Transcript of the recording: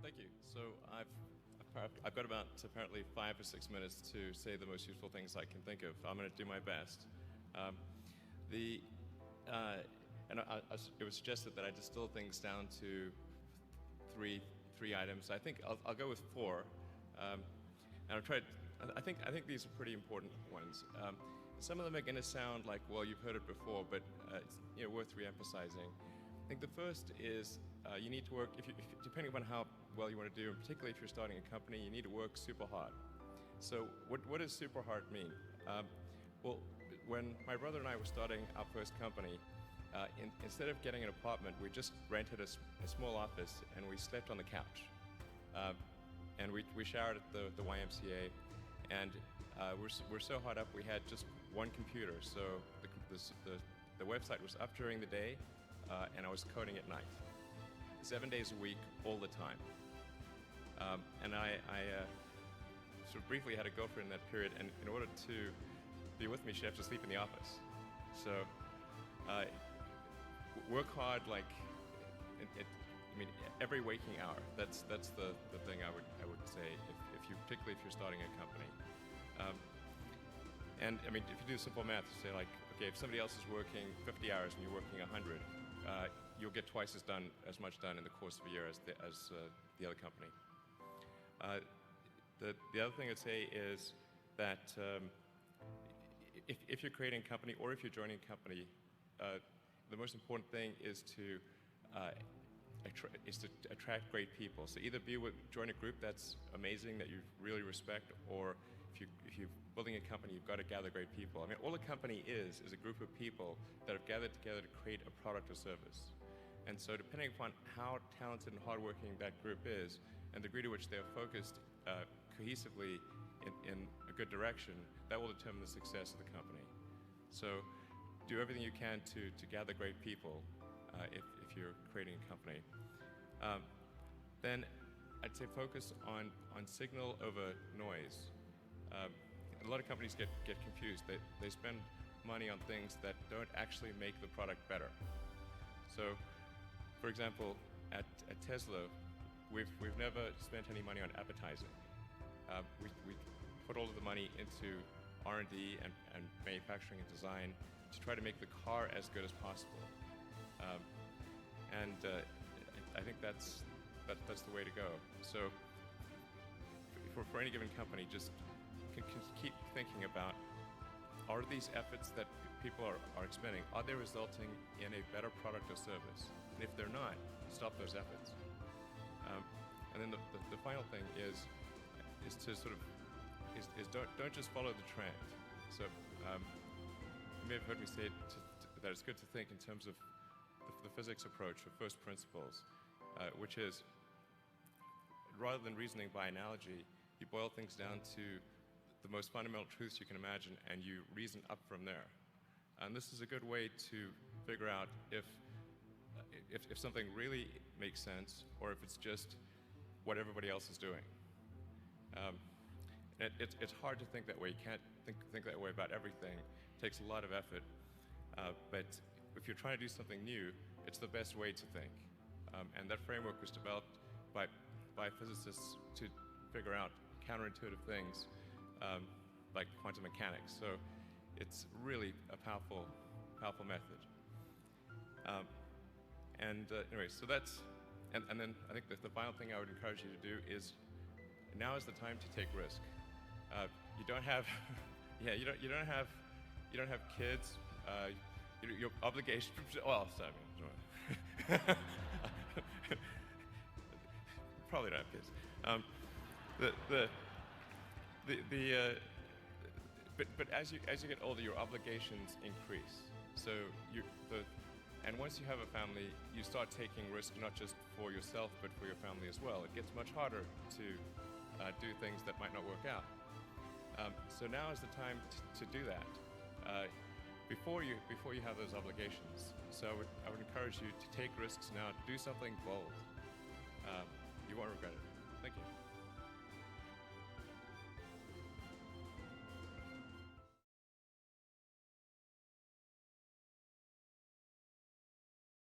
Thank you. So I've got about apparently 5 or 6 minutes to say the most useful things I can think of. I'm going to do my best. Um, the and it was suggested that I distill things down to three items. I think I'll go with four, and I'll try. I think these are pretty important ones. Some of them are going to sound like, well, you've heard it before, but it's worth re-emphasizing. I think the first is you need to work, depending upon how well you want to do, and particularly if you're starting a company, you need to work super hard. So what does super hard mean? Well, when my brother and I were starting our first company, instead of getting an apartment, we just rented a small office and we slept on the couch. And we showered at the YMCA, and we're so hot up we had just one computer. So the website was up during the day, and I was coding at night, 7 days a week, all the time. And I sort of briefly had a girlfriend in that period, and in order to be with me, she'd have to sleep in the office. So work hard, like every waking hour. That's the thing I would say particularly if you're starting a company. And I mean, if you do simple math, say like, okay, if somebody else is working 50 hours and you're working 100, you'll get twice as much done in the course of a year as the other company. The other thing I'd say is that if you're creating a company or if you're joining a company, the most important thing is to attract great people. So either join a group that's amazing, that you really respect, or if you're building a company, you've got to gather great people. I mean, all a company is a group of people that have gathered together to create a product or service. And so depending upon how talented and hardworking that group is, and the degree to which they are focused cohesively in a good direction, that will determine the success of the company. So do everything you can to gather great people if you're creating a company. Then I'd say focus on signal over noise. A lot of companies get confused. They spend money on things that don't actually make the product better. So, for example, at Tesla, we've never spent any money on advertising. We put all of the money into R&D and manufacturing and design to try to make the car as good as possible. And I think that's the way to go. So for any given company, just can keep thinking about, are these efforts that people are expending, are they resulting in a better product or service? And if they're not, stop those efforts. And then the final thing is to sort of don't just follow the trend. So you may have heard me say that it's good to think in terms of the physics approach, or first principles, which is, rather than reasoning by analogy, you boil things down to the most fundamental truths you can imagine, and you reason up from there. And this is a good way to figure out if something really makes sense, or if it's just what everybody else is doing. It's hard to think that way. You can't think that way about everything. It takes a lot of effort. But if you're trying to do something new, it's the best way to think. And that framework was developed by physicists to figure out counterintuitive things like quantum mechanics. So it's really a powerful method. Anyway, so that's, and then I think that the final thing I would encourage you to do is, now is the time to take risk. You don't have, you don't have kids. Your obligation. Well, sorry, probably don't have kids. But as you get older, your obligations increase. So and once you have a family, you start taking risks not just for yourself but for your family as well. It gets much harder to do things that might not work out. So now is the time to do that. Before you have those obligations. So I would encourage you to take risks now, do something bold. You won't regret it. Thank you.